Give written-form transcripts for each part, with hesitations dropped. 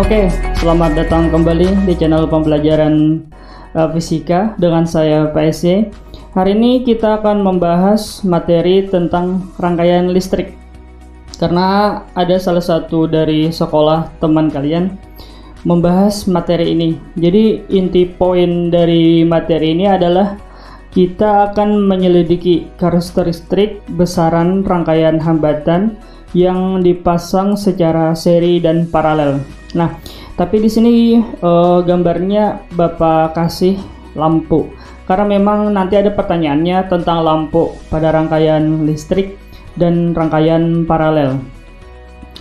Oke, selamat datang kembali di channel pembelajaran fisika dengan saya PSY. Hari ini kita akan membahas materi tentang rangkaian listrik. Karena ada salah satu dari sekolah teman kalian membahas materi ini. Jadi inti poin dari materi ini adalah kita akan menyelidiki karakteristik besaran rangkaian hambatan yang dipasang secara seri dan paralel. Nah, tapi di sini gambarnya Bapak kasih lampu. Karena memang nanti ada pertanyaannya tentang lampu pada rangkaian listrik dan rangkaian paralel.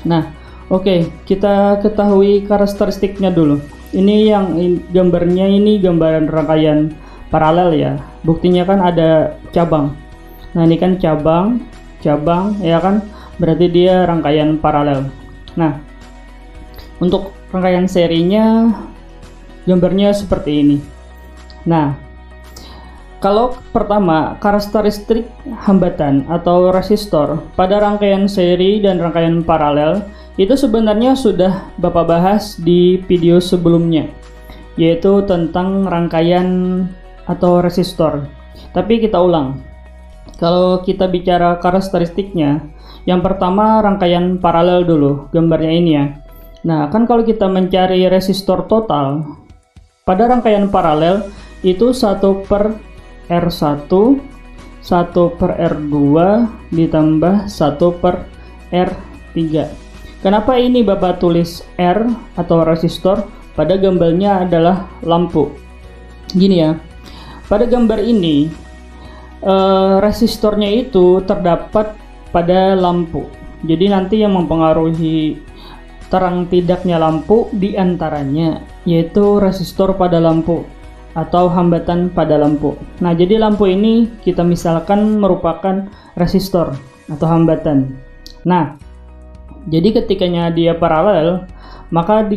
Nah, oke, kita ketahui karakteristiknya dulu. Ini yang gambarnya ini gambaran rangkaian paralel ya. Buktinya kan ada cabang. Nah, ini kan cabang ya kan? Berarti dia rangkaian paralel. Nah, untuk rangkaian serinya gambarnya seperti ini. Nah, kalau pertama karakteristik hambatan atau resistor pada rangkaian seri dan rangkaian paralel itu sebenarnya sudah Bapak bahas di video sebelumnya, yaitu tentang rangkaian atau resistor. Tapi kita ulang. Kalau kita bicara karakteristiknya, yang pertama rangkaian paralel dulu, gambarnya ini ya. Nah, kan kalau kita mencari resistor total pada rangkaian paralel itu 1 per R1, 1 per R2 ditambah 1 per R3. Kenapa ini Bapak tulis R atau resistor? Pada gambarnya adalah lampu. Gini ya, pada gambar ini resistornya itu terdapat pada lampu. Jadi nanti yang mempengaruhi terang tidaknya lampu diantaranya yaitu resistor pada lampu atau hambatan pada lampu. Nah, jadi lampu ini kita misalkan merupakan resistor atau hambatan. Nah, jadi ketikanya dia paralel, maka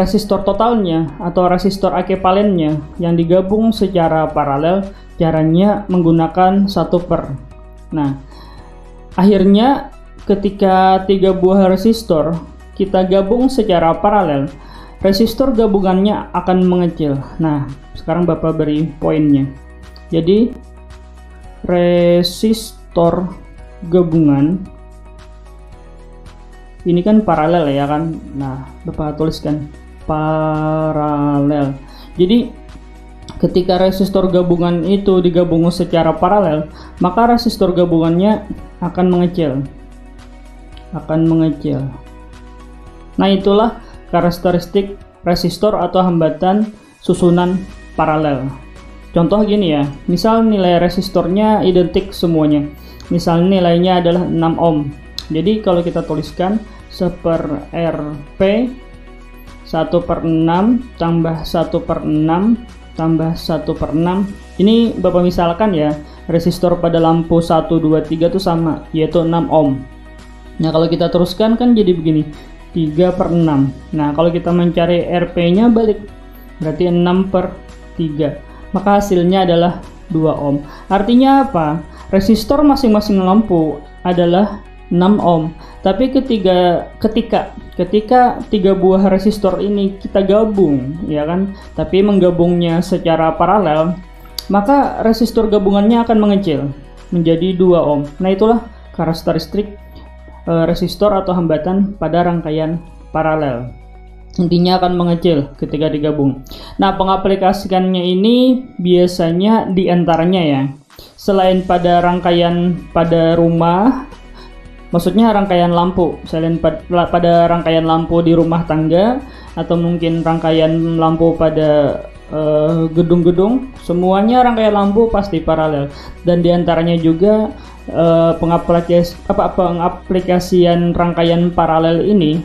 resistor totalnya atau resistor ekvivalennya yang digabung secara paralel caranya menggunakan 1 per. Nah, akhirnya ketika 3 buah resistor kita gabung secara paralel, resistor gabungannya akan mengecil. Nah, sekarang Bapak beri poinnya. Jadi resistor gabungan ini kan paralel ya kan. Nah, Bapak tuliskan paralel. Jadi ketika resistor gabungan itu digabung secara paralel, maka resistor gabungannya akan mengecil. Nah, itulah karakteristik resistor atau hambatan susunan paralel. Contoh gini ya, misal nilai resistornya identik semuanya. Misal nilainya adalah 6 ohm. Jadi kalau kita tuliskan 1 per Rp 1 per 6 tambah 1 per 6 tambah 1 per 6. Ini Bapak misalkan ya, resistor pada lampu 1, 2, 3 itu sama, yaitu 6 ohm. Nah, kalau kita teruskan kan jadi begini, 3 per 6. Nah, kalau kita mencari Rp-nya balik, berarti 6 per 3. Maka hasilnya adalah 2 ohm. Artinya apa? Resistor masing-masing lampu adalah 6 ohm. Tapi ketika 3 buah resistor ini kita gabung, ya kan? Tapi menggabungnya secara paralel, maka resistor gabungannya akan mengecil menjadi 2 ohm. Nah, itulah karakteristik resistor atau hambatan pada rangkaian paralel. Intinya akan mengecil ketika digabung. Nah, pengaplikasikannya ini biasanya diantaranya ya, selain pada rangkaian pada rumah, maksudnya rangkaian lampu, selain pada rangkaian lampu di rumah tangga atau mungkin rangkaian lampu pada gedung-gedung, semuanya rangkaian lampu pasti paralel. Dan diantaranya juga pengaplikasian rangkaian paralel ini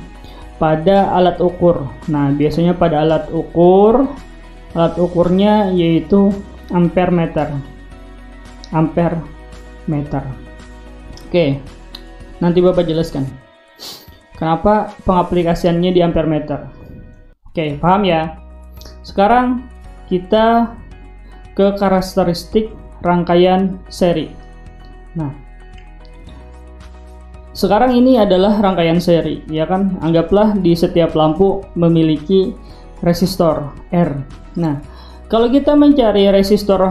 pada alat ukur. Nah, biasanya pada alat ukurnya yaitu ampere meter. Oke, nanti Bapak jelaskan kenapa pengaplikasiannya di ampere meter. Oke, paham ya? Sekarang kita ke karakteristik rangkaian seri. Nah, sekarang ini adalah rangkaian seri, ya kan? Anggaplah di setiap lampu memiliki resistor R. Nah, kalau kita mencari resistor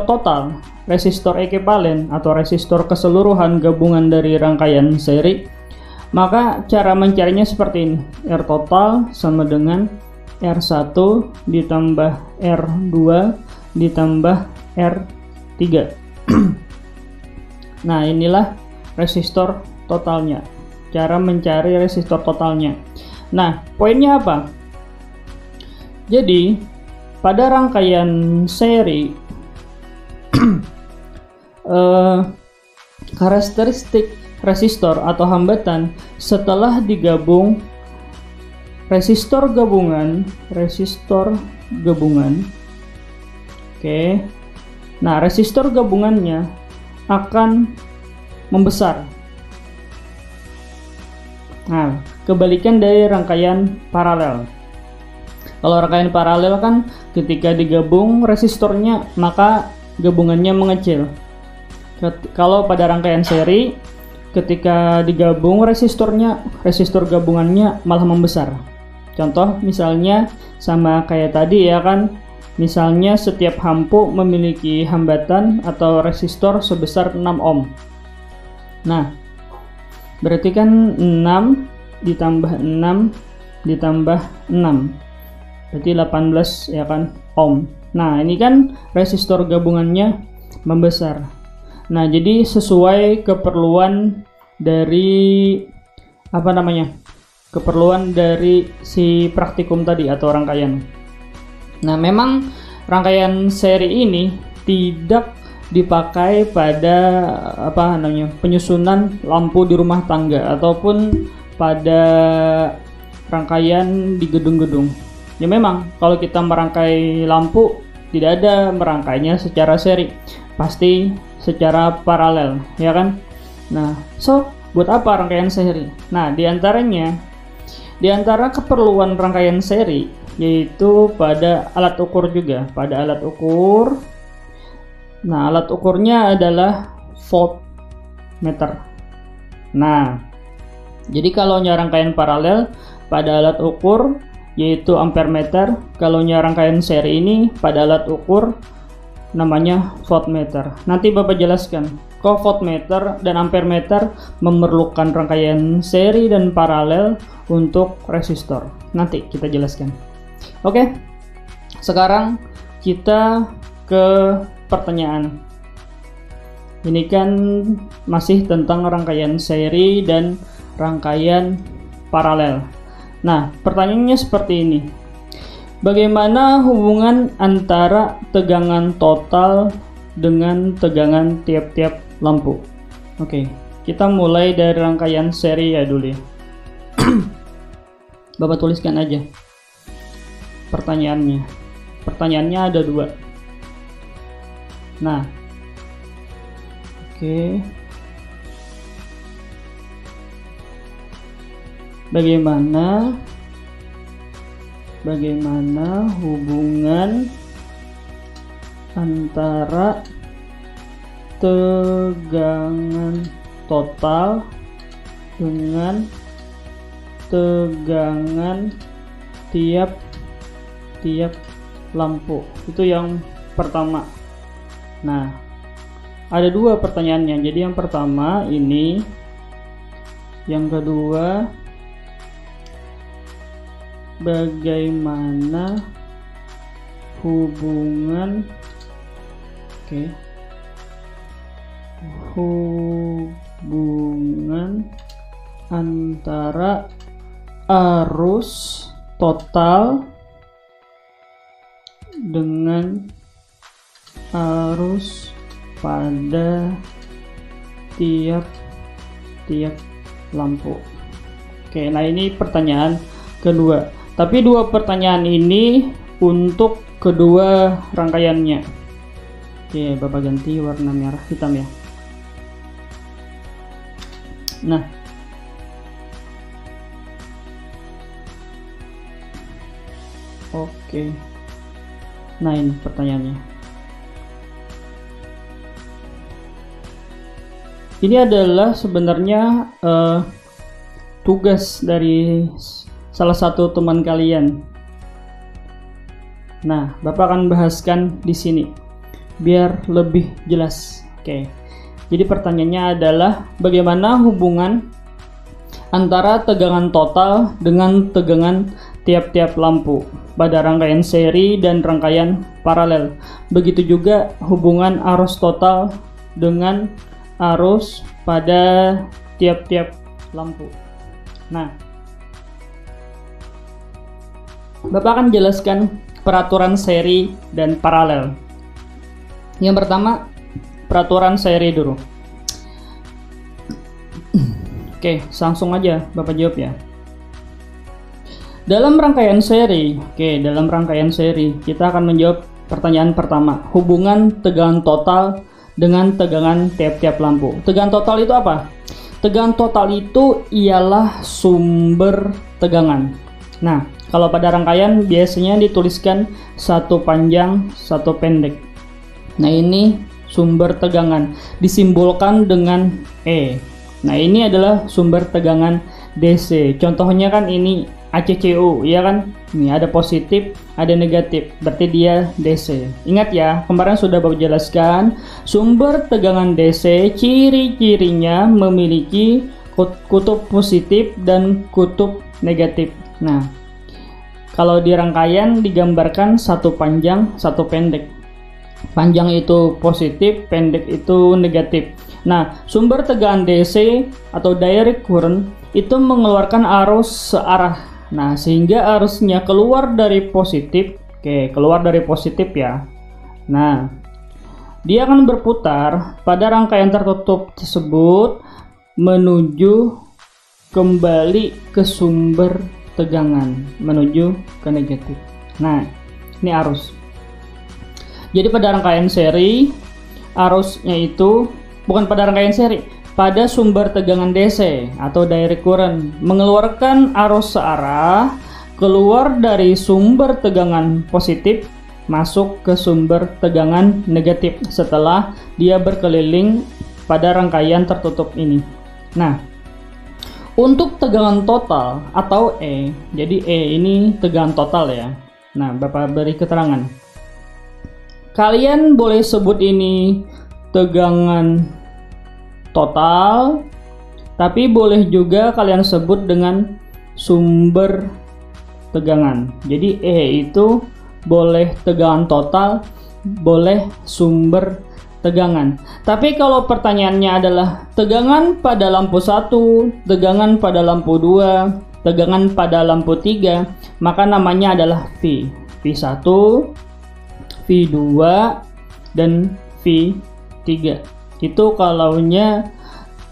total, resistor ekivalen atau resistor keseluruhan gabungan dari rangkaian seri, maka cara mencarinya seperti ini. R total sama dengan R1 ditambah R2 ditambah R3. Nah, inilah resistor totalnya. Cara mencari resistor totalnya. Nah, poinnya apa? Jadi, pada rangkaian seri karakteristik resistor atau hambatan setelah digabung resistor gabungan. Oke. Nah, resistor gabungannya akan membesar. Nah, kebalikan dari rangkaian paralel. Kalau rangkaian paralel kan ketika digabung resistornya, maka gabungannya mengecil. Kalau pada rangkaian seri, ketika digabung resistor gabungannya malah membesar. Contoh misalnya sama kayak tadi ya kan, misalnya setiap hampu memiliki hambatan atau resistor sebesar 6 ohm. Nah, berarti kan 6 ditambah 6 ditambah 6 berarti 18 ya kan ohm. Nah, ini kan resistor gabungannya membesar. Nah, jadi sesuai keperluan dari keperluan dari si praktikum tadi atau rangkaian. Nah, memang rangkaian seri ini tidak dipakai pada penyusunan lampu di rumah tangga ataupun pada rangkaian di gedung-gedung. Ya memang kalau kita merangkai lampu tidak ada merangkainya secara seri, pasti secara paralel, ya kan? Nah, buat apa rangkaian seri? Nah, di antara keperluan rangkaian seri yaitu pada alat ukur juga, pada alat ukur. Nah, alat ukurnya adalah voltmeter. Nah, jadi kalau rangkaian paralel pada alat ukur yaitu ampermeter, kalau rangkaian seri ini pada alat ukur namanya voltmeter. Nanti Bapak jelaskan kok voltmeter dan ampermeter memerlukan rangkaian seri dan paralel untuk resistor. Nanti kita jelaskan. Oke, sekarang kita ke pertanyaan. Ini kan masih tentang rangkaian seri dan rangkaian paralel. Nah, pertanyaannya seperti ini. Bagaimana hubungan antara tegangan total dengan tegangan tiap-tiap lampu? Oke, kita mulai dari rangkaian seri ya dulu ya. Bapak tuliskan aja pertanyaannya. Pertanyaannya ada 2. Nah, oke. Bagaimana hubungan antara tegangan total dengan tegangan tiap lampu? Itu yang pertama. Nah, ada 2 pertanyaannya. Jadi yang pertama ini, yang kedua, bagaimana hubungan antara arus total dengan arus pada tiap lampu. Oke, nah ini pertanyaan kedua. Tapi 2 pertanyaan ini untuk kedua rangkaiannya. Oke, Bapak ganti warna merah hitam ya. Nah, oke. Nah, ini pertanyaannya. ini adalah sebenarnya tugas dari salah satu teman kalian. Nah, Bapak akan bahaskan di sini biar lebih jelas. Oke. Jadi pertanyaannya adalah bagaimana hubungan antara tegangan total dengan tegangan tiap-tiap lampu pada rangkaian seri dan rangkaian paralel. Begitu juga hubungan arus total dengan arus pada tiap-tiap lampu. Nah, Bapak akan jelaskan peraturan seri dan paralel. Yang pertama, peraturan seri dulu. Oke, langsung aja Bapak jawab ya. Dalam rangkaian seri, kita akan menjawab pertanyaan pertama, hubungan tegangan total dengan tegangan tiap-tiap lampu. Tegangan total itu apa? Tegangan total itu ialah sumber tegangan. Nah, kalau pada rangkaian biasanya dituliskan satu panjang, satu pendek. Nah, ini sumber tegangan disimbolkan dengan E. Nah, ini adalah sumber tegangan DC. Contohnya kan ini ACCU, ya kan? Ini ada positif, ada negatif. Berarti dia DC. Ingat ya, kemarin sudah Bapak jelaskan, sumber tegangan DC ciri-cirinya memiliki kutub positif dan kutub negatif. Nah, kalau di rangkaian digambarkan satu panjang, satu pendek. Panjang itu positif, pendek itu negatif. Nah, sumber tegangan DC atau direct current itu mengeluarkan arus searah. Nah, sehingga arusnya keluar dari positif. Oke, keluar dari positif ya. Nah, dia akan berputar pada rangkaian tertutup tersebut menuju kembali ke sumber tegangan, menuju ke negatif. Nah, ini arus. Jadi pada rangkaian seri, arusnya itu bukan pada rangkaian seri, pada sumber tegangan DC atau direct current mengeluarkan arus searah keluar dari sumber tegangan positif masuk ke sumber tegangan negatif setelah dia berkeliling pada rangkaian tertutup ini. Nah, untuk tegangan total atau E, jadi E ini tegangan total ya. Nah, Bapak beri keterangan. Kalian boleh sebut ini tegangan total, tapi boleh juga kalian sebut dengan sumber tegangan. Jadi E itu boleh tegangan total, boleh sumber tegangan. Tapi kalau pertanyaannya adalah tegangan pada lampu 1, tegangan pada lampu 2, tegangan pada lampu 3, maka namanya adalah V. V1, V2, dan V3. Itu kalaunya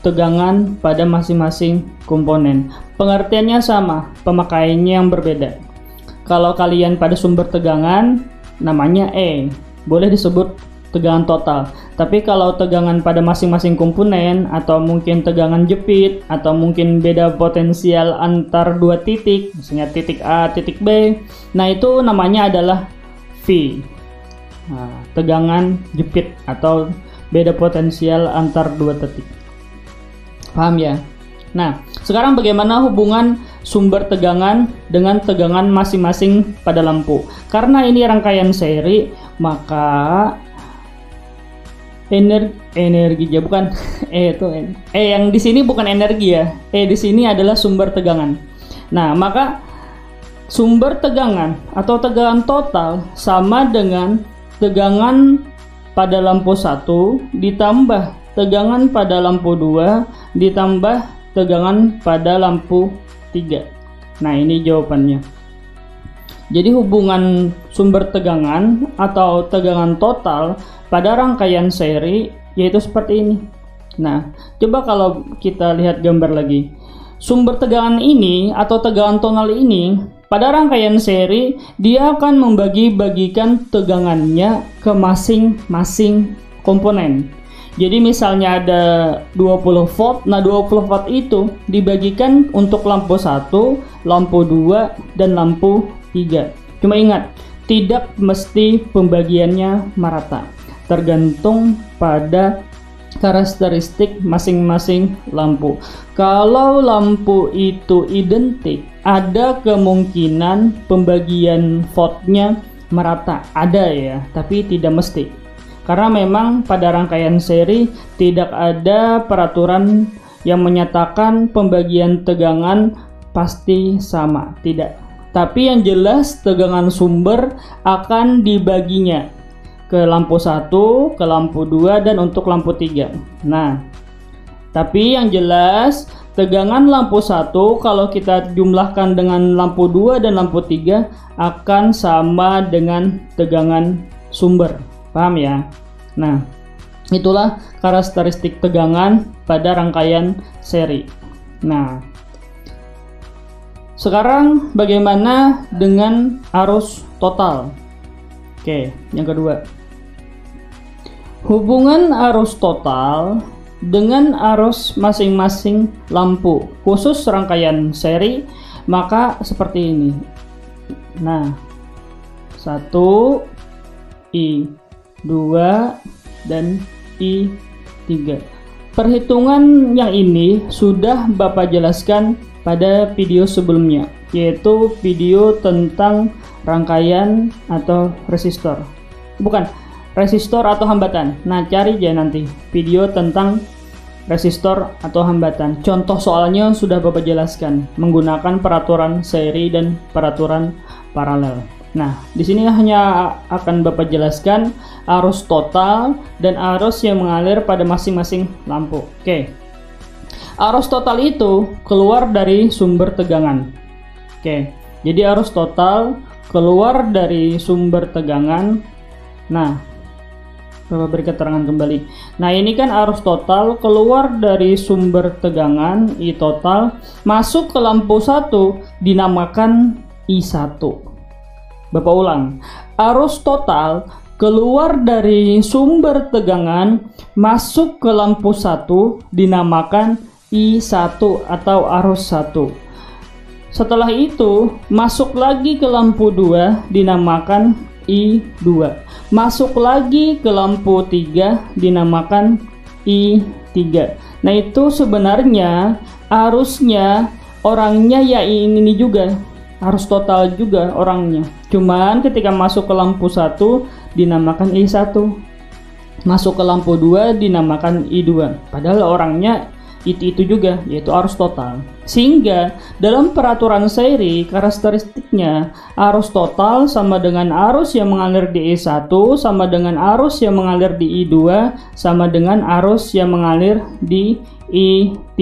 tegangan pada masing-masing komponen. Pengertiannya sama, pemakaiannya yang berbeda. Kalau kalian pada sumber tegangan, namanya E, boleh disebut tegangan total. Tapi kalau tegangan pada masing-masing komponen, atau mungkin tegangan jepit, atau mungkin beda potensial antar dua titik, misalnya titik A, titik B, nah itu namanya adalah V. Nah, tegangan jepit atau beda potensial antar dua titik. Paham ya? Nah, sekarang bagaimana hubungan sumber tegangan dengan tegangan masing-masing pada lampu? Karena ini rangkaian seri, maka energi ya, bukan itu yang di sini bukan energi ya. Di sini adalah sumber tegangan. Nah, maka sumber tegangan atau tegangan total sama dengan tegangan pada lampu 1 ditambah tegangan pada lampu 2 ditambah tegangan pada lampu 3. Nah, ini jawabannya. Jadi hubungan sumber tegangan atau tegangan total pada rangkaian seri yaitu seperti ini. Nah, coba kalau kita lihat gambar lagi. Sumber tegangan ini atau tegangan tonal ini pada rangkaian seri dia akan membagi-bagikan tegangannya ke masing-masing komponen. Jadi misalnya ada 20 volt, nah 20 volt itu dibagikan untuk lampu 1, lampu 2, dan lampu 3. Cuma ingat, tidak mesti pembagiannya merata, tergantung pada karakteristik masing-masing lampu. Kalau lampu itu identik, ada kemungkinan pembagian voltnya merata, ada ya, tapi tidak mesti. Karena memang pada rangkaian seri tidak ada peraturan yang menyatakan pembagian tegangan pasti sama, tidak. Tapi yang jelas tegangan sumber akan dibaginya ke lampu 1, ke lampu 2, dan untuk lampu 3. Nah, tapi yang jelas tegangan lampu 1 kalau kita jumlahkan dengan lampu 2 dan lampu 3 akan sama dengan tegangan sumber. Paham ya? Nah, itulah karakteristik tegangan pada rangkaian seri. Nah, sekarang bagaimana dengan arus total? Oke, yang kedua, hubungan arus total dengan arus masing-masing lampu khusus rangkaian seri maka seperti ini. Nah, 1 I 2 dan I 3. Perhitungan yang ini sudah Bapak jelaskan pada video sebelumnya, yaitu video tentang rangkaian atau resistor. Bukan, resistor atau hambatan. Nah, cari aja nanti video tentang resistor atau hambatan. Contoh soalnya sudah Bapak jelaskan menggunakan peraturan seri dan peraturan paralel. Nah, di sini hanya akan Bapak jelaskan arus total dan arus yang mengalir pada masing-masing lampu. Oke. Arus total itu keluar dari sumber tegangan. Oke. Jadi arus total keluar dari sumber tegangan. Nah, Bapak beri keterangan kembali. Nah, ini kan arus total keluar dari sumber tegangan I total masuk ke lampu 1 dinamakan I1. Bapak ulang. Arus total keluar dari sumber tegangan masuk ke lampu 1 dinamakan I1 atau arus 1. Setelah itu masuk lagi ke lampu 2 dinamakan I2. Masuk lagi ke lampu 3 dinamakan I3. Nah, itu sebenarnya arusnya orangnya ya ini juga, arus total juga orangnya. Cuman ketika masuk ke lampu 1 dinamakan I1. Masuk ke lampu 2 dinamakan I2. Padahal orangnya itu juga, yaitu arus total. Sehingga dalam peraturan seri karakteristiknya arus total sama dengan arus yang mengalir di I1 sama dengan arus yang mengalir di I2 sama dengan arus yang mengalir di I3.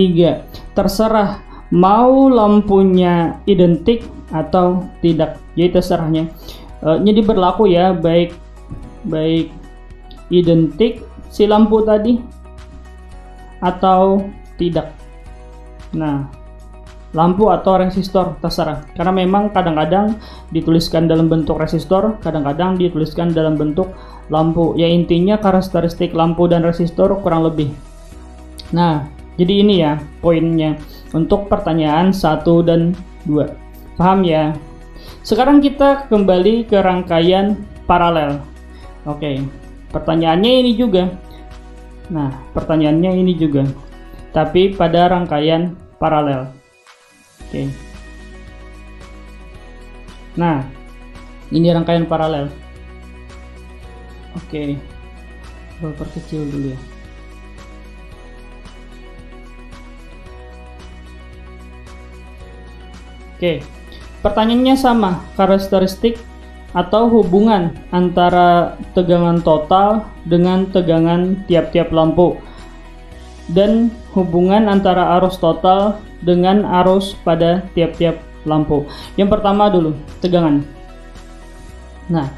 Terserah mau lampunya identik atau tidak. Jadi terserahnya. Jadi berlaku ya, baik identik si lampu tadi atau tidak. Nah, lampu atau resistor terserah, karena memang kadang-kadang dituliskan dalam bentuk resistor, kadang-kadang dituliskan dalam bentuk lampu. Ya, intinya karakteristik lampu dan resistor kurang lebih. Nah, jadi ini ya poinnya untuk pertanyaan 1 dan 2. Paham ya? Sekarang kita kembali ke rangkaian paralel. Oke, pertanyaannya ini juga. Nah, pertanyaannya ini juga, tapi pada rangkaian paralel. Oke. Nah, ini rangkaian paralel. Oke. Perkecil dulu ya. Oke. Pertanyaannya sama, karakteristik atau hubungan antara tegangan total dengan tegangan tiap-tiap lampu, dan hubungan antara arus total dengan arus pada tiap-tiap lampu. Yang pertama dulu, tegangan. Nah,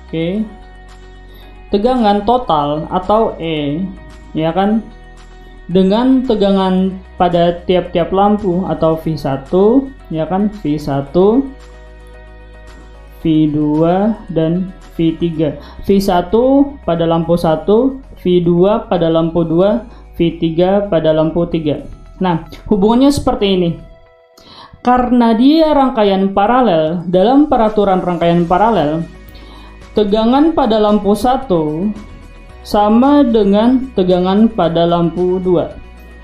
oke. Tegangan total atau E, ya kan, dengan tegangan pada tiap-tiap lampu atau V1, ya kan, V1, V2 dan V3. V1 pada lampu 1, V2 pada lampu 2, V3 pada lampu 3. Nah, hubungannya seperti ini. Karena dia rangkaian paralel, dalam peraturan rangkaian paralel, tegangan pada lampu 1 sama dengan tegangan pada lampu 2,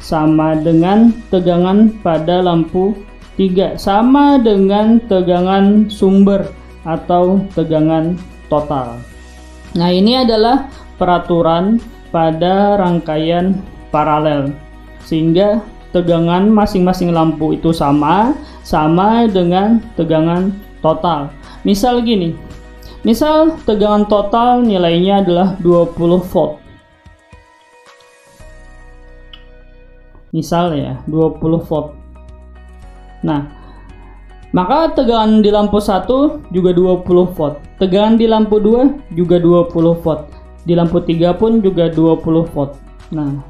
sama dengan tegangan pada lampu 3, sama dengan tegangan sumber atau tegangan total. Nah, ini adalah peraturan pada rangkaian paralel, sehingga tegangan masing-masing lampu itu sama dengan tegangan total. Misal gini, misal tegangan total nilainya adalah 20 volt. Misal ya, 20 volt. Nah, maka tegangan di lampu 1 juga 20 volt. Tegangan di lampu 2 juga 20 volt. Di lampu 3 pun juga 20 volt. Nah,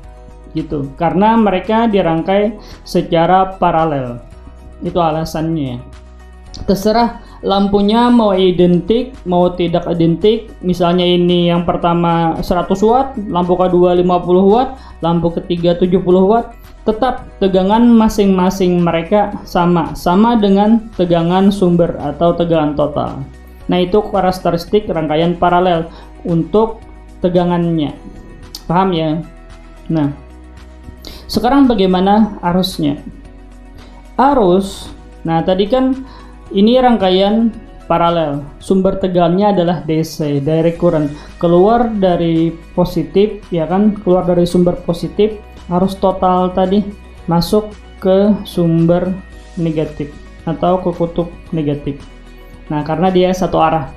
gitu. Karena mereka dirangkai secara paralel. Itu alasannya. Terserah lampunya mau identik, mau tidak identik. Misalnya ini yang pertama 100 watt, lampu kedua 50 watt, lampu ketiga 70 watt. Tetap tegangan masing-masing mereka sama dengan tegangan sumber atau tegangan total. Nah, itu karakteristik rangkaian paralel untuk tegangannya. Paham ya? Nah, sekarang bagaimana arusnya? Arus, nah tadi kan ini rangkaian paralel. Sumber tegangannya adalah DC, direct current. Keluar dari positif, ya kan? Keluar dari sumber positif, arus total tadi masuk ke sumber negatif atau ke kutub negatif. Nah, karena dia satu arah.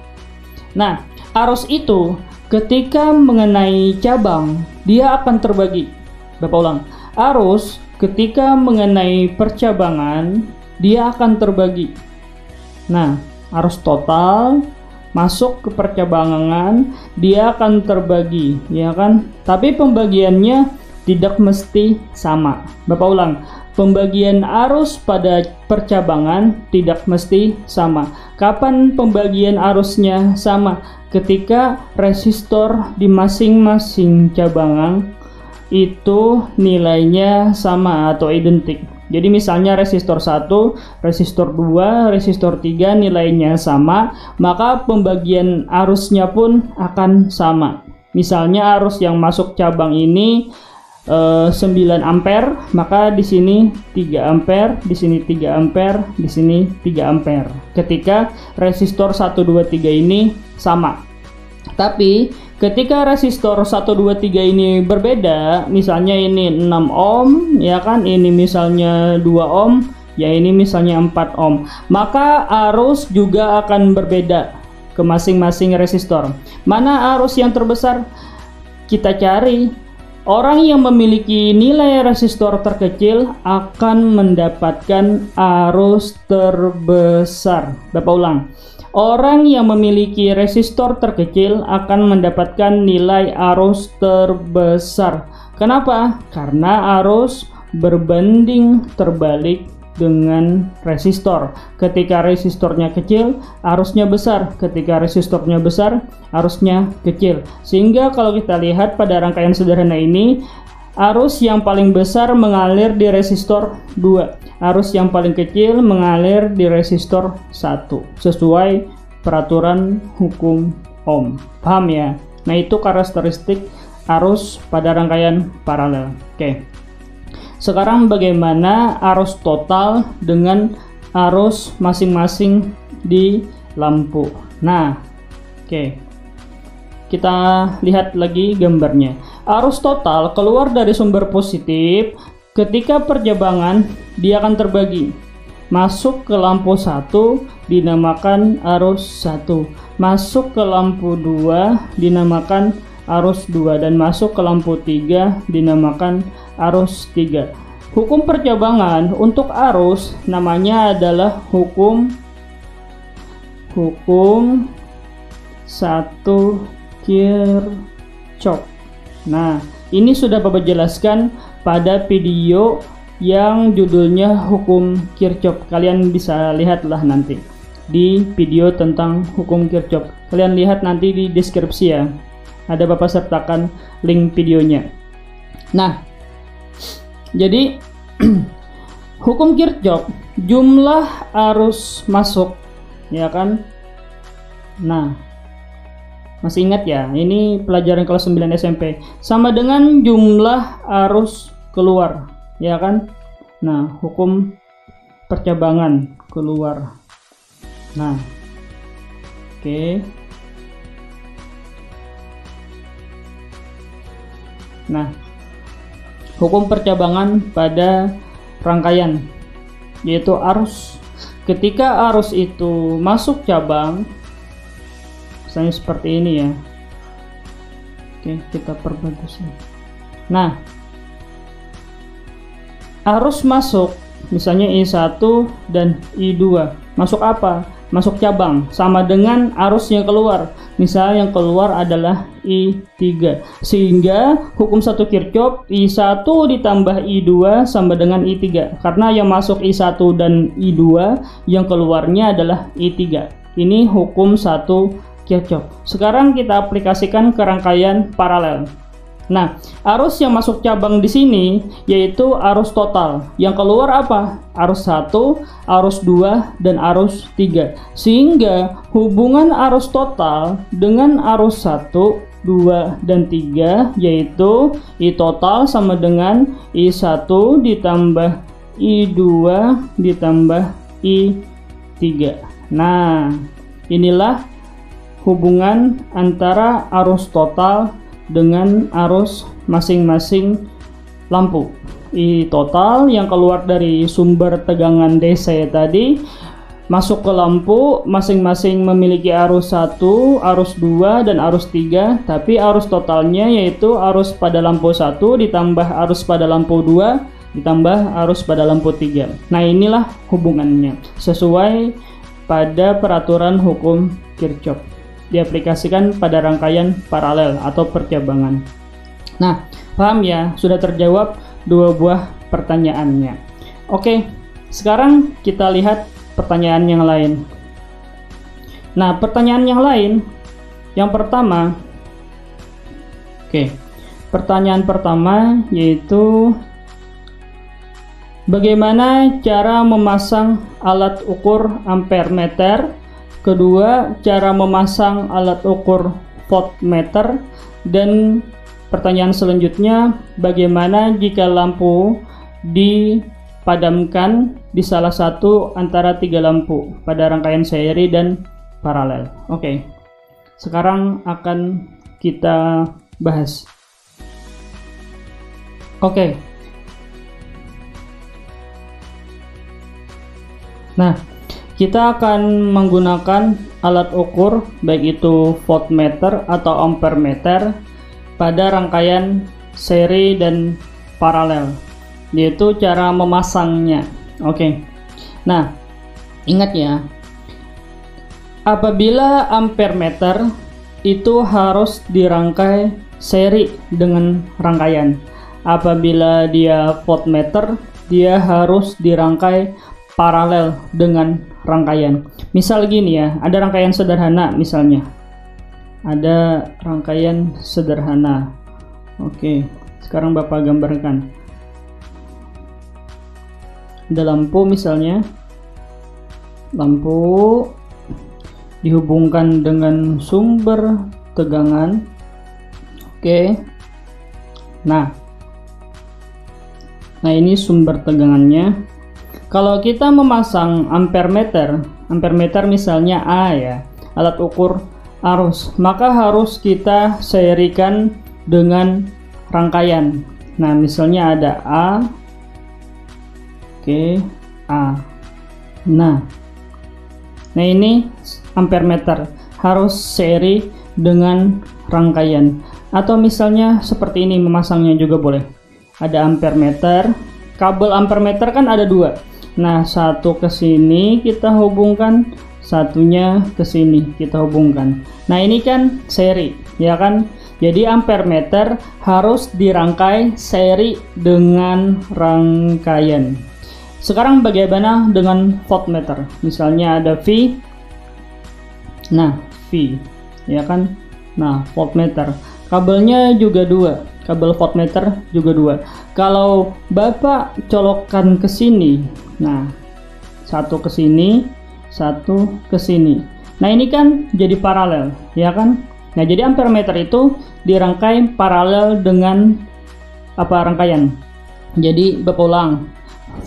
Nah, arus itu ketika mengenai cabang, dia akan terbagi. Bapak ulang. Arus ketika mengenai percabangan, dia akan terbagi. Nah, arus total masuk ke percabangan, dia akan terbagi, ya kan? Tapi pembagiannya tidak mesti sama. Bapak ulang, pembagian arus pada percabangan tidak mesti sama. Kapan pembagian arusnya sama? Ketika resistor di masing-masing cabangan itu nilainya sama atau identik. Jadi misalnya resistor 1, resistor 2, resistor 3 nilainya sama, maka pembagian arusnya pun akan sama. Misalnya arus yang masuk cabang ini 9 ampere, maka di sini 3 ampere, di sini 3 ampere, di sini 3 ampere. Ketika resistor 1 2 3 ini sama. Tapi ketika resistor 1 2 3 ini berbeda, misalnya ini 6 ohm, ya kan? Ini misalnya 2 ohm, ya ini misalnya 4 ohm. Maka arus juga akan berbeda ke masing-masing resistor. Mana arus yang terbesar? Kita cari. Orang yang memiliki nilai resistor terkecil akan mendapatkan arus terbesar. Bapak ulang. Orang yang memiliki resistor terkecil akan mendapatkan nilai arus terbesar. Kenapa? Karena arus berbanding terbalik dengan resistor. Ketika resistornya kecil, arusnya besar. Ketika resistornya besar, arusnya kecil. Sehingga kalau kita lihat pada rangkaian sederhana ini, arus yang paling besar mengalir di resistor 2. Arus yang paling kecil mengalir di resistor 1. Sesuai peraturan hukum Ohm. Paham ya? Nah, itu karakteristik arus pada rangkaian paralel. Oke. Sekarang bagaimana arus total dengan arus masing-masing di lampu. Nah, oke. Kita lihat lagi gambarnya. Arus total keluar dari sumber positif, ketika percabangan dia akan terbagi. Masuk ke lampu 1 dinamakan arus 1. Masuk ke lampu 2 dinamakan arus 2, dan masuk ke lampu 3 dinamakan arus 3. Hukum percabangan untuk arus namanya adalah hukum 1 Kirchhoff. Nah, ini sudah Bapak jelaskan pada video yang judulnya hukum Kirchhoff. Kalian bisa lihatlah nanti di video tentang hukum Kirchhoff. Kalian lihat nanti di deskripsi ya. Ada Bapak sertakan link videonya. Nah, jadi hukum Kirchhoff, jumlah arus masuk, ya kan? Nah, Masih ingat ya, ini pelajaran kelas 9 SMP. Sama dengan jumlah arus keluar, ya kan? Nah, hukum percabangan keluar. Nah, oke. Nah, hukum percabangan pada rangkaian yaitu arus. Ketika arus itu masuk cabang, misalnya seperti ini ya. Oke, kita perbagus. Nah, arus masuk misalnya I1 dan I2. Masuk apa? Masuk cabang, sama dengan arusnya keluar. Misalnya yang keluar adalah I3. Sehingga hukum 1 Kirchhoff, I1 ditambah I2 sama dengan I3. Karena yang masuk I1 dan I2, yang keluarnya adalah I3. Ini hukum 1 Kirchhoff. Sekarang kita aplikasikan ke rangkaian paralel. Nah, arus yang masuk cabang di sini yaitu arus total. Yang keluar apa? Arus 1, arus 2, dan arus 3. Sehingga hubungan arus total dengan arus 1, 2, dan 3 yaitu I total sama dengan I1 ditambah I2 ditambah I3. Nah, inilah hubungan antara arus total dengan arus masing-masing lampu. I total yang keluar dari sumber tegangan DC tadi masuk ke lampu, masing-masing memiliki arus 1, arus 2, dan arus 3, tapi arus totalnya yaitu arus pada lampu 1 ditambah arus pada lampu 2 ditambah arus pada lampu 3. Nah, inilah hubungannya sesuai pada peraturan hukum Kirchhoff, diaplikasikan pada rangkaian paralel atau percabangan. Nah, paham ya? Sudah terjawab 2 buah pertanyaannya. Oke, sekarang kita lihat pertanyaan yang lain. Nah, pertanyaan yang lain, yang pertama, pertanyaan pertama yaitu bagaimana cara memasang alat ukur ampere meter. Kedua, cara memasang alat ukur voltmeter. Dan pertanyaan selanjutnya, bagaimana jika lampu dipadamkan di salah satu antara 3 lampu pada rangkaian seri dan paralel. Oke, sekarang akan kita bahas. Oke. Nah, kita akan menggunakan alat ukur baik itu voltmeter atau ampere meter pada rangkaian seri dan paralel, yaitu cara memasangnya. Oke. Nah, ingat ya, apabila ampere meter itu harus dirangkai seri dengan rangkaian. Apabila dia voltmeter, dia harus dirangkai paralel dengan rangkaian. Misal gini ya, ada rangkaian sederhana misalnya. Ada rangkaian sederhana. Oke, sekarang Bapak gambarkan. Ada lampu misalnya. Lampu dihubungkan dengan sumber tegangan. Oke. Nah, ini sumber tegangannya. Kalau kita memasang ampere meter misalnya A ya, alat ukur arus, maka harus kita serikan dengan rangkaian. Nah, misalnya ada A, oke, A. Nah, ini ampere meter harus seri dengan rangkaian. Atau misalnya seperti ini, memasangnya juga boleh. Ada ampere meter, kabel ampere meter kan ada 2. Nah, satu ke sini kita hubungkan, satunya ke sini kita hubungkan. Nah, ini kan seri, ya kan? Jadi ampere meter harus dirangkai seri dengan rangkaian. Sekarang bagaimana dengan voltmeter? Misalnya ada V. Nah, V, ya kan? Nah, voltmeter. Kabelnya juga 2. Kabel voltmeter juga 2. Kalau Bapak colokkan ke sini, nah, satu ke sini, satu ke sini. Nah, ini kan jadi paralel, ya kan? Nah, jadi ampermeter itu dirangkai paralel dengan rangkaian. Jadi Bapak ulang.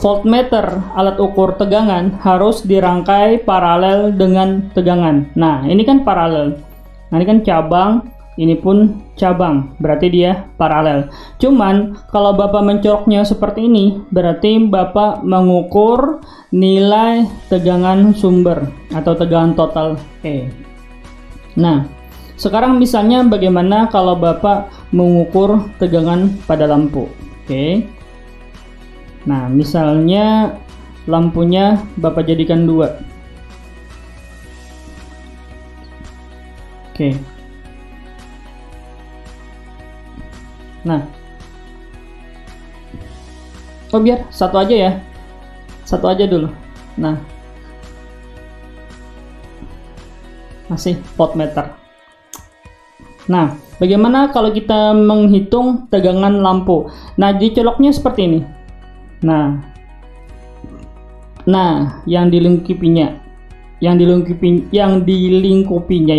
Voltmeter, alat ukur tegangan, harus dirangkai paralel dengan tegangan. Nah, ini kan paralel. Nah, ini kan cabang, ini pun cabang. Berarti dia paralel. Cuman, kalau Bapak mencoloknya seperti ini, berarti Bapak mengukur nilai tegangan sumber atau tegangan total E. Nah, sekarang misalnya bagaimana kalau Bapak mengukur tegangan pada lampu. Oke. Nah, misalnya lampunya Bapak jadikan 2. Oke. Nah. Oh, biar satu aja ya. Satu aja dulu. Nah. Masih voltmeter. Nah, bagaimana kalau kita menghitung tegangan lampu? Nah, dicoloknya seperti ini. Nah, yang dilingkupinya, yang dilingkupinya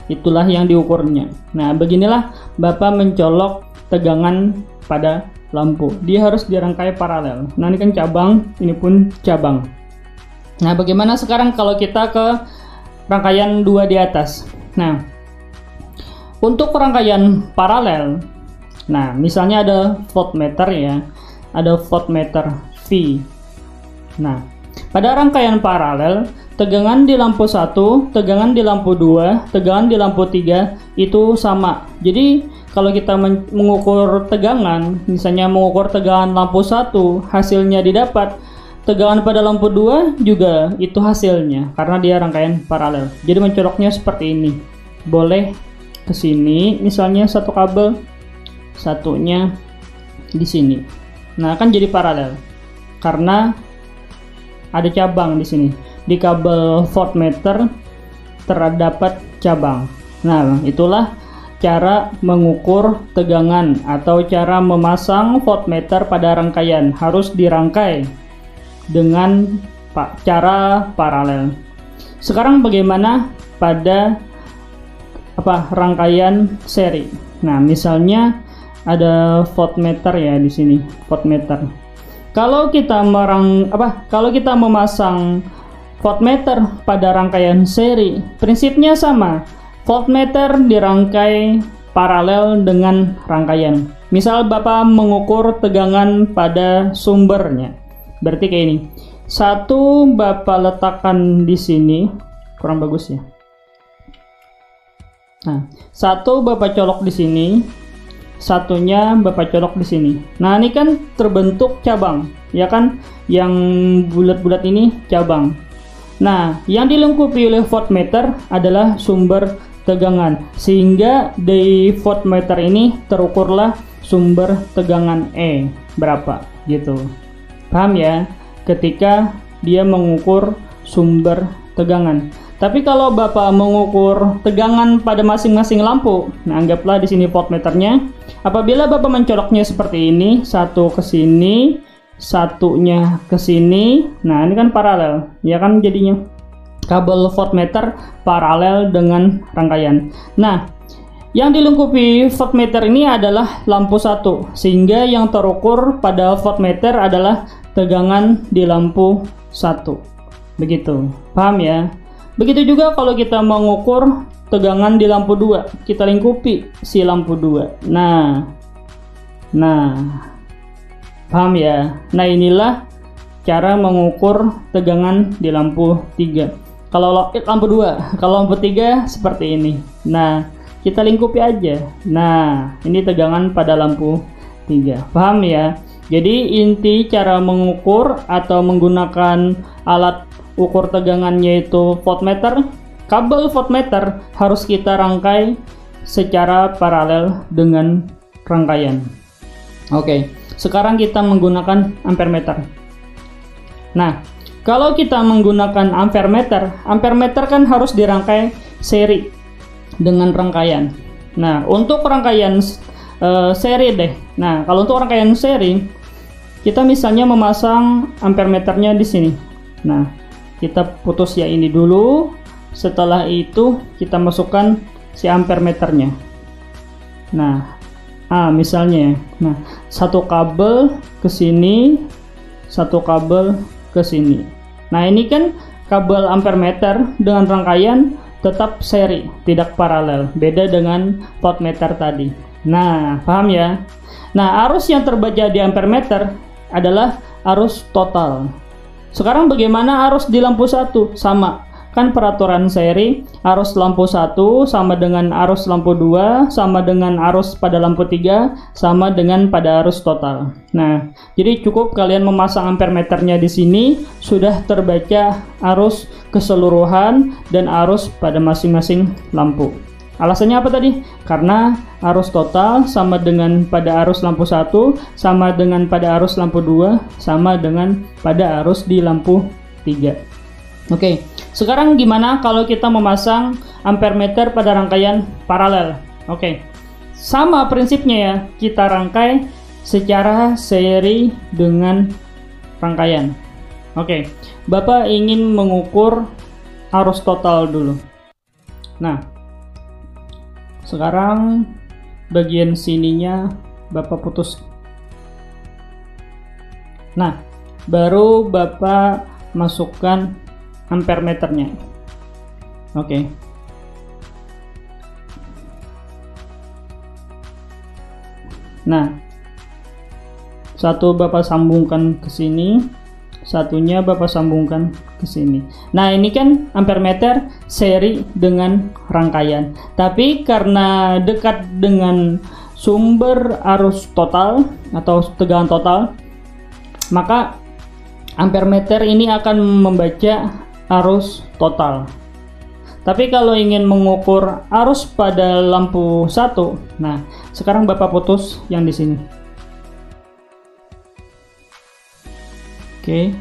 itulah yang diukurnya. Nah, beginilah Bapak mencolok tegangan pada lampu. Dia harus dirangkai paralel. Nah, ini kan cabang, ini pun cabang. Nah, bagaimana sekarang kalau kita ke rangkaian 2 di atas? Nah, untuk rangkaian paralel, nah misalnya ada voltmeter ya, ada voltmeter V. Nah, pada rangkaian paralel, tegangan di lampu 1, tegangan di lampu 2, tegangan di lampu 3 itu sama. Jadi, kalau kita mengukur tegangan, misalnya mengukur tegangan lampu 1, hasilnya didapat, tegangan pada lampu 2 juga itu hasilnya, karena dia rangkaian paralel. Jadi mencoloknya seperti ini. Boleh ke sini, misalnya satu kabel, satunya di sini. Nah, kan jadi paralel karena ada cabang di sini. Di kabel voltmeter terdapat cabang. Nah, itulah cara mengukur tegangan atau cara memasang voltmeter pada rangkaian. Harus dirangkai dengan cara paralel. Sekarang bagaimana pada rangkaian seri? Nah, misalnya ada voltmeter ya di sini, voltmeter. Kalau kita memasang voltmeter pada rangkaian seri, prinsipnya sama. Voltmeter dirangkai paralel dengan rangkaian. Misal Bapak mengukur tegangan pada sumbernya. Berarti kayak ini. Satu Bapak letakkan di sini, kurang bagus ya. Nah, satu Bapak colok di sini, satunya Bapak colok di sini. Nah, ini kan terbentuk cabang, ya kan? Yang bulat-bulat ini cabang. Nah, yang dilengkapi oleh voltmeter adalah sumber tegangan, sehingga di voltmeter ini terukurlah sumber tegangan E berapa gitu. Paham ya? Ketika dia mengukur sumber tegangan. Tapi kalau Bapak mengukur tegangan pada masing-masing lampu, nah anggaplah di sini voltmeternya. Apabila Bapak mencoloknya seperti ini, satu ke sini, satunya ke sini. Nah, ini kan paralel, ya kan jadinya kabel voltmeter paralel dengan rangkaian. Nah, yang dilengkapi voltmeter ini adalah lampu 1, sehingga yang terukur pada voltmeter adalah tegangan di lampu 1. Begitu. Paham ya? Begitu juga kalau kita mengukur tegangan di lampu 2, kita lingkupi si lampu 2. Nah, paham ya? Nah, inilah cara mengukur tegangan di lampu 3. Kalau lampu 2, kalau lampu 3 seperti ini. Nah, kita lingkupi aja. Nah, ini tegangan pada lampu 3. Paham ya? Jadi inti cara mengukur atau menggunakan alat ukur tegangannya itu voltmeter. Kabel voltmeter harus kita rangkai secara paralel dengan rangkaian. Oke, sekarang kita menggunakan ampermeter. Nah, kalau kita menggunakan ampermeter kan harus dirangkai seri dengan rangkaian. Nah, untuk rangkaian seri deh. Nah, kalau untuk rangkaian seri, kita misalnya memasang ampermeternya di sini. Nah, kita putus ya ini dulu. Setelah itu kita masukkan si ampere meternya. Nah, misalnya, nah, satu kabel ke sini, satu kabel ke sini. Nah, ini kan kabel ampere meter dengan rangkaian tetap seri, tidak paralel. Beda dengan voltmeter tadi. Nah, paham ya? Nah, arus yang terbaca di ampere meter adalah arus total. Sekarang bagaimana arus di lampu satu? Sama. Kan peraturan seri, arus lampu 1 sama dengan arus lampu 2 sama dengan arus pada lampu 3 sama dengan pada arus total. Nah, jadi cukup kalian memasang ampere meternya di sini, sudah terbaca arus keseluruhan dan arus pada masing-masing lampu. Alasannya apa tadi? Karena arus total sama dengan pada arus lampu 1 sama dengan pada arus lampu 2 sama dengan pada arus di lampu 3. Oke, sekarang gimana kalau kita memasang ampere meter pada rangkaian paralel? Oke, sama prinsipnya ya, kita rangkai secara seri dengan rangkaian. Oke, Bapak ingin mengukur arus total dulu. Nah, sekarang bagian sininya Bapak putus. Nah, baru Bapak masukkan ampere meternya. Oke. Nah, satu Bapak sambungkan ke sini, satunya Bapak sambungkan ke sini. Nah, ini kan ampere meter seri dengan rangkaian. Tapi karena dekat dengan sumber arus total atau tegangan total, maka ampere meter ini akan membaca arus total. Tapi kalau ingin mengukur arus pada lampu 1, nah sekarang Bapak putus yang di sini. Oke.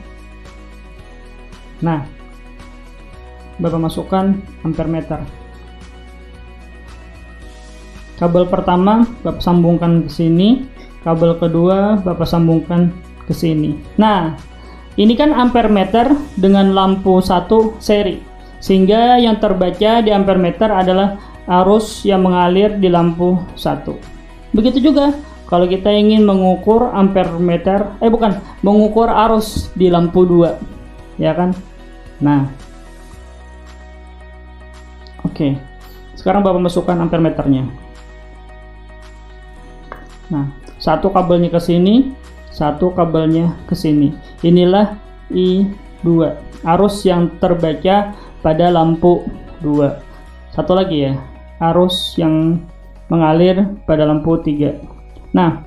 Nah, Bapak masukkan ampere meter. Kabel pertama Bapak sambungkan ke sini, kabel kedua Bapak sambungkan ke sini. Nah, ini kan ampere meter dengan lampu 1 seri, sehingga yang terbaca di ampere meter adalah arus yang mengalir di lampu 1. Begitu juga kalau kita ingin mengukur ampere meter, mengukur arus di lampu 2, ya kan? Nah, oke. Sekarang Bapak masukkan ampere meternya. Nah, satu kabelnya ke sini, satu kabelnya ke sini. Inilah I2, arus yang terbaca pada lampu 2. Satu lagi ya, arus yang mengalir pada lampu 3. Nah,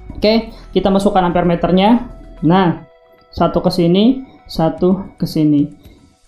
oke, kita masukkan ampere meternya. Nah, satu ke sini, satu ke sini.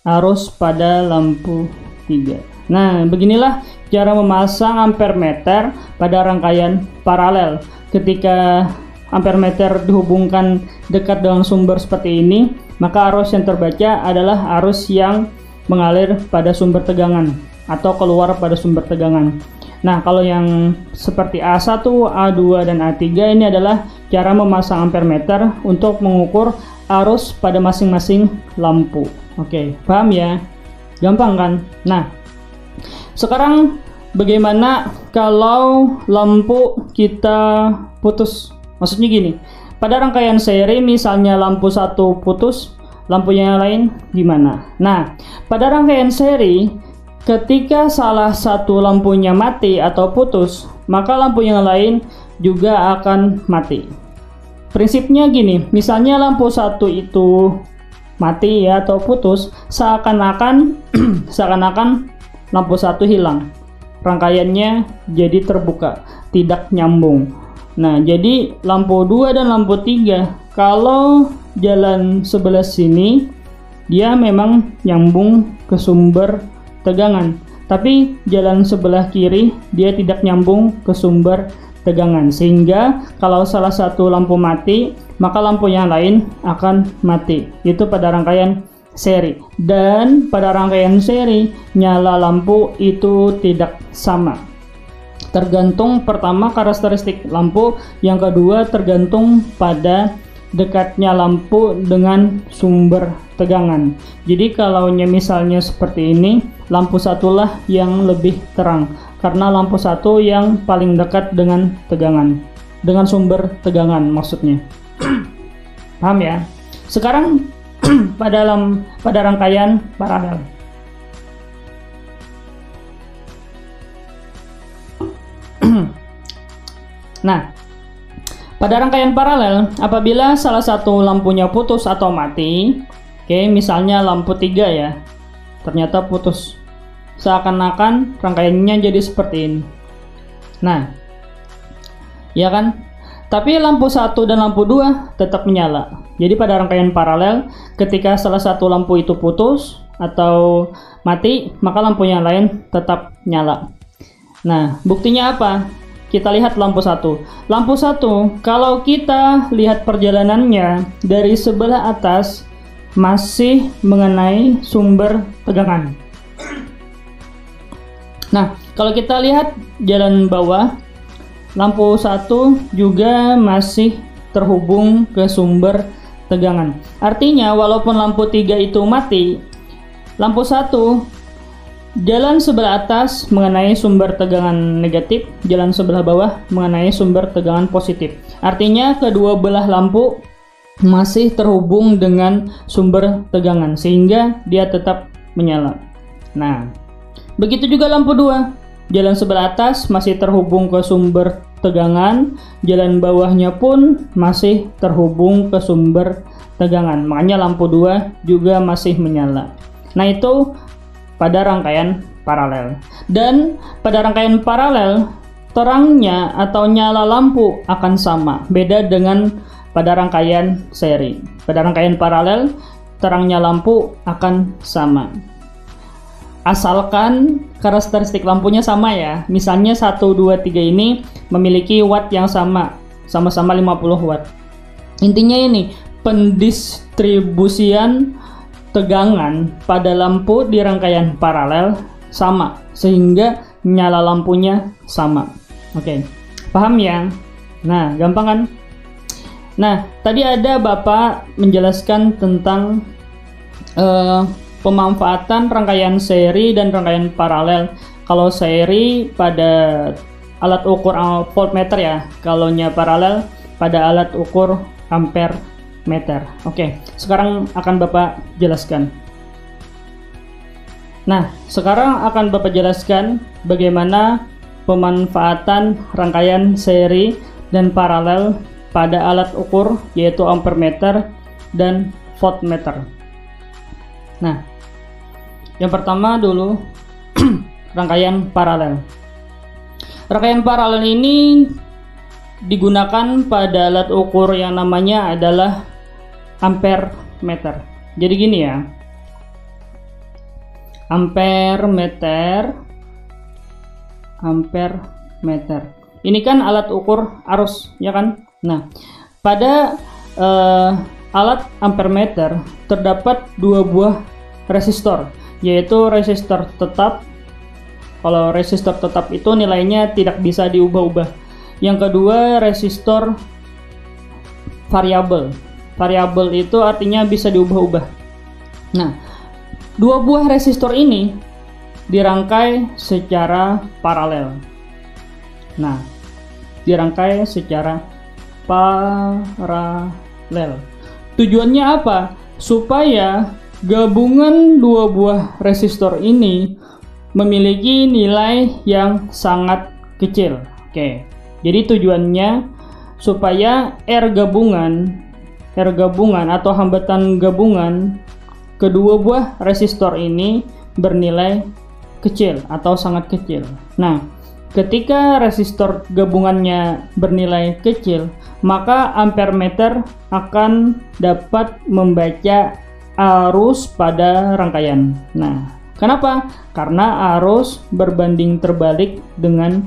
Arus pada lampu 3. Nah, beginilah cara memasang ampere meter pada rangkaian paralel. Ketika ampere meter dihubungkan dekat dengan sumber seperti ini, maka arus yang terbaca adalah arus yang mengalir pada sumber tegangan atau keluar pada sumber tegangan. Nah, kalau yang seperti A1, A2, dan A3 ini adalah cara memasang ampere meter untuk mengukur arus pada masing-masing lampu. Oke, paham ya? Gampang kan? Nah, sekarang bagaimana kalau lampu kita putus? Maksudnya gini, pada rangkaian seri misalnya lampu 1 putus, lampunya yang lain gimana? Nah, pada rangkaian seri ketika salah satu lampunya mati atau putus, maka lampu yang lain juga akan mati. Prinsipnya gini, misalnya lampu 1 itu mati ya atau putus, seakan-akan lampu 1 hilang. Rangkaiannya jadi terbuka, tidak nyambung. Nah, jadi lampu 2 dan lampu 3 kalau jalan sebelah sini dia memang nyambung ke sumber tegangan, tapi jalan sebelah kiri dia tidak nyambung ke sumber tegangan, sehingga kalau salah satu lampu mati maka lampu yang lain akan mati. Itu pada rangkaian seri. Dan pada rangkaian seri nyala lampu itu tidak sama, tergantung pertama karakteristik lampu, yang kedua tergantung pada dekatnya lampu dengan sumber tegangan. Jadi kalau misalnya seperti ini, lampu satulah yang lebih terang karena lampu satu yang paling dekat dengan tegangan, dengan sumber tegangan maksudnya. Paham ya? Sekarang pada rangkaian paralel. Nah, pada rangkaian paralel, apabila salah satu lampunya putus atau mati, misalnya lampu 3 ya, ternyata putus, seakan-akan rangkaiannya jadi seperti ini. Nah, ya kan? Tapi lampu 1 dan lampu 2 tetap menyala. Jadi pada rangkaian paralel, ketika salah satu lampu itu putus atau mati, maka lampu yang lain tetap nyala. Nah, buktinya apa? Kita lihat lampu 1. Lampu 1, kalau kita lihat perjalanannya dari sebelah atas masih mengenai sumber tegangan. Nah, kalau kita lihat jalan bawah, lampu 1 juga masih terhubung ke sumber tegangan. Artinya, walaupun lampu 3 itu mati, lampu 1 jalan sebelah atas mengenai sumber tegangan negatif, jalan sebelah bawah mengenai sumber tegangan positif. Artinya kedua belah lampu masih terhubung dengan sumber tegangan sehingga dia tetap menyala. Nah, begitu juga lampu 2. Jalan sebelah atas masih terhubung ke sumber tegangan, jalan bawahnya pun masih terhubung ke sumber tegangan. Makanya lampu 2 juga masih menyala. Nah, itu pada rangkaian paralel. Dan pada rangkaian paralel, terangnya atau nyala lampu akan sama. Beda dengan pada rangkaian seri. Pada rangkaian paralel, terangnya lampu akan sama. Asalkan karakteristik lampunya sama ya. Misalnya 1, 2, 3 ini memiliki watt yang sama. Sama-sama 50 watt. Intinya ini, pendistribusian tegangan pada lampu di rangkaian paralel sama sehingga nyala lampunya sama. Oke, paham ya? Nah, gampang kan? Nah, tadi ada Bapak menjelaskan tentang pemanfaatan rangkaian seri dan rangkaian paralel. Kalau seri pada alat ukur voltmeter ya, kalau paralel pada alat ukur ampere meter. Oke, sekarang akan Bapak jelaskan. Nah, sekarang akan Bapak jelaskan bagaimana pemanfaatan rangkaian seri dan paralel pada alat ukur yaitu ampere meter dan voltmeter. Nah, yang pertama dulu rangkaian paralel. Rangkaian paralel ini digunakan pada alat ukur yang namanya adalah ampere meter. Jadi gini ya, ampere meter. Ini kan alat ukur arus, ya kan? Nah, pada alat ampere meter terdapat 2 buah resistor, yaitu resistor tetap. Kalau resistor tetap itu nilainya tidak bisa diubah-ubah. Yang kedua, resistor variabel. Variabel itu artinya bisa diubah-ubah. Nah, 2 buah resistor ini dirangkai secara paralel. Nah, dirangkai secara paralel. Tujuannya apa? Supaya gabungan 2 buah resistor ini memiliki nilai yang sangat kecil. Oke. Jadi tujuannya supaya R gabungan atau hambatan gabungan kedua buah resistor ini bernilai kecil atau sangat kecil. Nah, ketika resistor gabungannya bernilai kecil, maka ampere meter akan dapat membaca arus pada rangkaian. Nah, kenapa? Karena arus berbanding terbalik dengan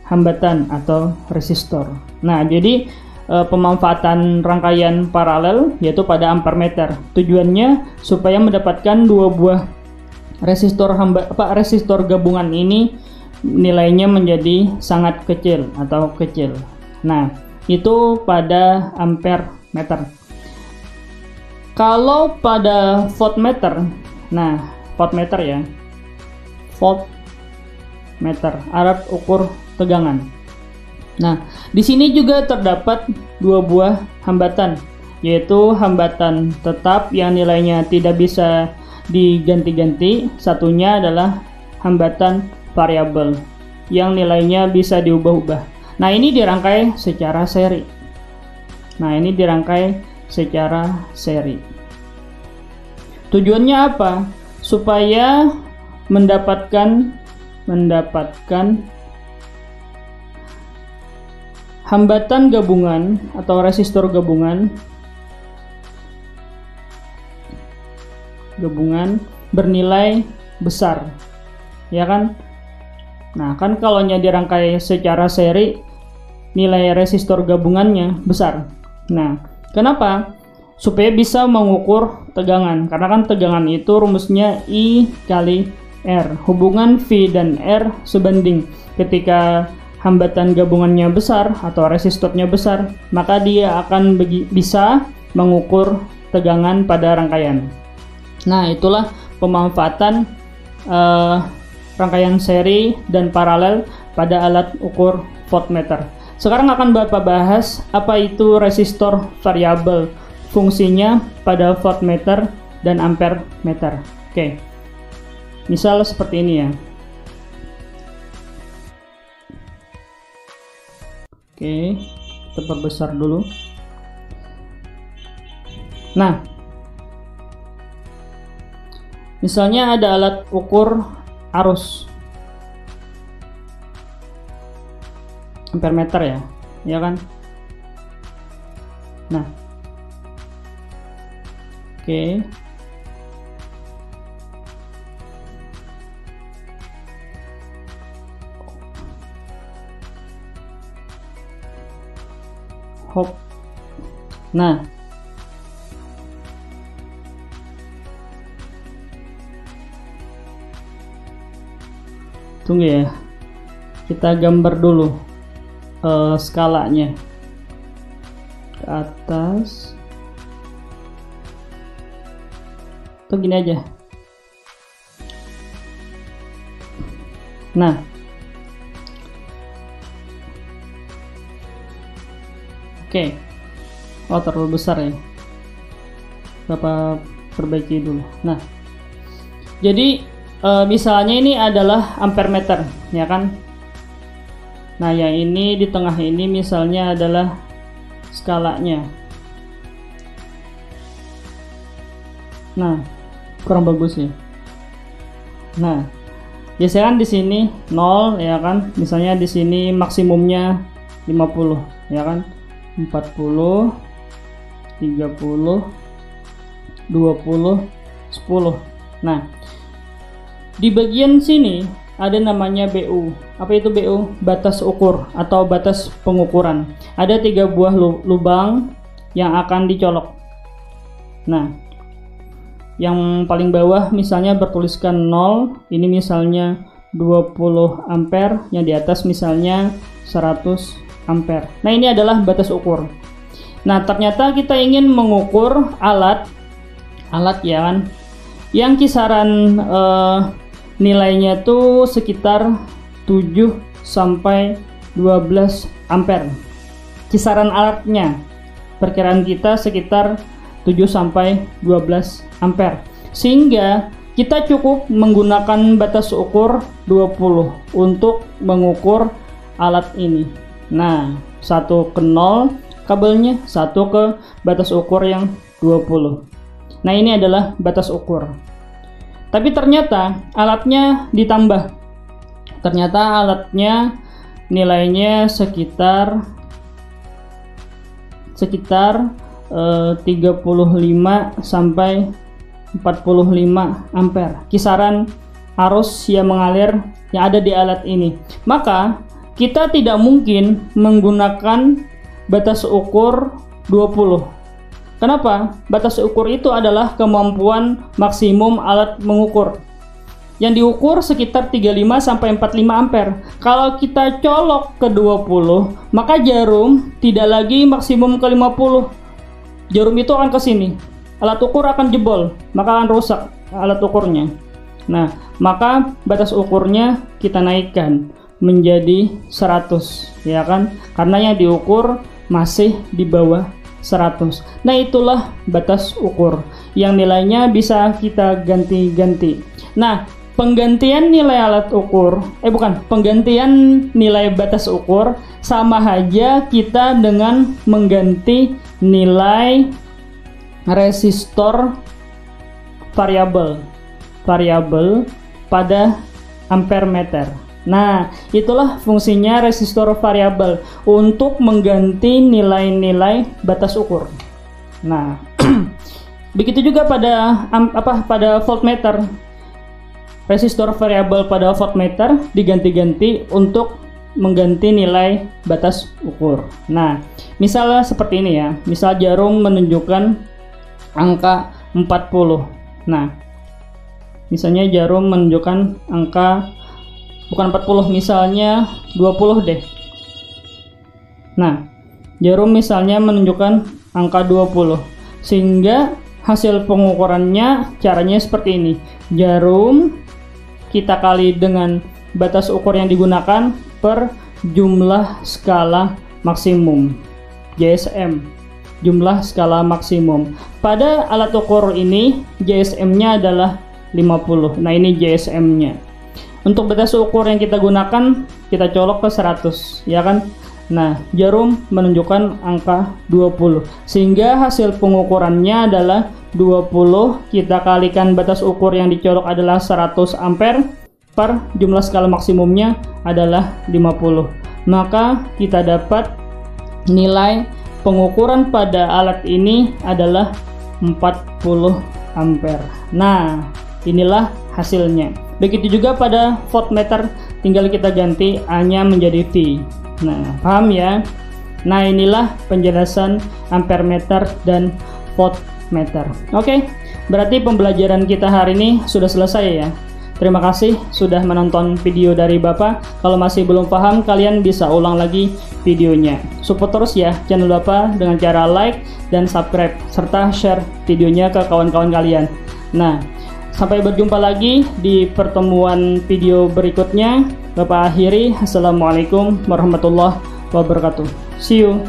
hambatan atau resistor. Nah, jadi pemanfaatan rangkaian paralel yaitu pada ampere meter. Tujuannya supaya mendapatkan 2 buah resistor gabungan ini nilainya menjadi sangat kecil atau kecil. Nah, itu pada ampere meter. Kalau pada voltmeter, nah voltmeter ya, voltmeter, alat ukur tegangan. Nah, di sini juga terdapat dua buah hambatan, yaitu hambatan tetap yang nilainya tidak bisa diganti-ganti, satunya adalah hambatan variabel yang nilainya bisa diubah-ubah. Nah, ini dirangkai secara seri. Tujuannya apa? Supaya mendapatkan hambatan gabungan atau resistor gabungan bernilai besar, ya kan? Nah, kan kalau dirangkai secara seri, nilai resistor gabungannya besar. Nah, kenapa? Supaya bisa mengukur tegangan, karena kan tegangan itu rumusnya I kali R, hubungan V dan R sebanding. Ketika hambatan gabungannya besar atau resistornya besar, maka dia akan bisa mengukur tegangan pada rangkaian. Nah, itulah pemanfaatan rangkaian seri dan paralel pada alat ukur voltmeter. Sekarang akan Bapak bahas apa itu resistor variabel, fungsinya pada voltmeter dan ampere meter. Oke. Misal seperti ini ya. Oke, kita perbesar dulu. Nah, misalnya ada alat ukur arus ampere meter ya kan? Nah, oke. Hop. Nah, tunggu ya, kita gambar dulu skalanya ke atas. Tuh gini aja. Nah, oke. Oh, terlalu besar ya. Bapak perbaiki dulu. Nah, jadi misalnya ini adalah ampere meter, ya kan? Nah, yang ini di tengah ini misalnya adalah skalanya. Nah, kurang bagus ya. Nah, biasanya kan di sini 0 ya kan? Misalnya di sini maksimumnya 50 ya kan? 40, 30, 20, 10. Nah, di bagian sini ada namanya BU. Apa itu BU? Batas ukur atau batas pengukuran. Ada 3 buah lubang yang akan dicolok. Nah, yang paling bawah misalnya bertuliskan 0, ini misalnya 20 ampere, yang di atas misalnya 100 ampere. Nah, ini adalah batas ukur. Nah, ternyata kita ingin mengukur alat ya kan, yang kisaran nilainya tuh sekitar 7 sampai 12 ampere. Kisaran alatnya, perkiraan kita sekitar 7 sampai 12 ampere. Sehingga kita cukup menggunakan batas ukur 20 untuk mengukur alat ini. Nah, satu ke 0 kabelnya, satu ke batas ukur yang 20. Nah, ini adalah batas ukur. Tapi ternyata alatnya ditambah. Ternyata alatnya nilainya sekitar 35 sampai 45 ampere. Kisaran arus yang mengalir yang ada di alat ini. Maka kita tidak mungkin menggunakan batas ukur 20. Kenapa? Batas ukur itu adalah kemampuan maksimum alat mengukur. Yang diukur sekitar 35 sampai 45 ampere. Kalau kita colok ke 20, maka jarum tidak lagi maksimum ke 50. Jarum itu akan ke sini. alat ukur akan jebol, maka akan rusak alat ukurnya. Nah, maka batas ukurnya kita naikkan menjadi 100, ya kan? Karena yang diukur masih di bawah 100. Nah, itulah batas ukur yang nilainya bisa kita ganti-ganti. Nah, penggantian nilai alat ukur, penggantian nilai batas ukur sama aja kita dengan mengganti nilai resistor variabel pada ampere meter. Nah, itulah fungsinya resistor variabel untuk mengganti nilai-nilai batas ukur. Nah, begitu juga pada voltmeter. Resistor variabel pada voltmeter diganti-ganti untuk mengganti nilai batas ukur. Nah, misalnya seperti ini ya. Misal jarum menunjukkan angka 40. Nah, misalnya jarum menunjukkan angka bukan 40, misalnya 20 deh. Nah, jarum misalnya menunjukkan angka 20, sehingga hasil pengukurannya caranya seperti ini. Jarum kita kali dengan batas ukur yang digunakan per jumlah skala maksimum, JSM, jumlah skala maksimum. Pada alat ukur ini JSM-nya adalah 50. Nah, ini JSM-nya. Untuk batas ukur yang kita gunakan, kita colok ke 100, ya kan? Nah, jarum menunjukkan angka 20, sehingga hasil pengukurannya adalah 20, kita kalikan batas ukur yang dicolok adalah 100 ampere per jumlah skala maksimumnya adalah 50. Maka kita dapat nilai pengukuran pada alat ini adalah 40 ampere. Nah, inilah hasilnya. Begitu juga pada voltmeter, tinggal kita ganti A-nya menjadi V. Nah, paham ya? Nah, inilah penjelasan ampere meter dan voltmeter. Oke, berarti pembelajaran kita hari ini sudah selesai ya. Terima kasih sudah menonton video dari Bapak. Kalau masih belum paham, kalian bisa ulang lagi videonya. Support terus ya channel Bapak dengan cara like dan subscribe, serta share videonya ke kawan-kawan kalian. Nah, sampai berjumpa lagi di pertemuan video berikutnya. Bapak akhiri, Assalamualaikum warahmatullahi wabarakatuh. See you.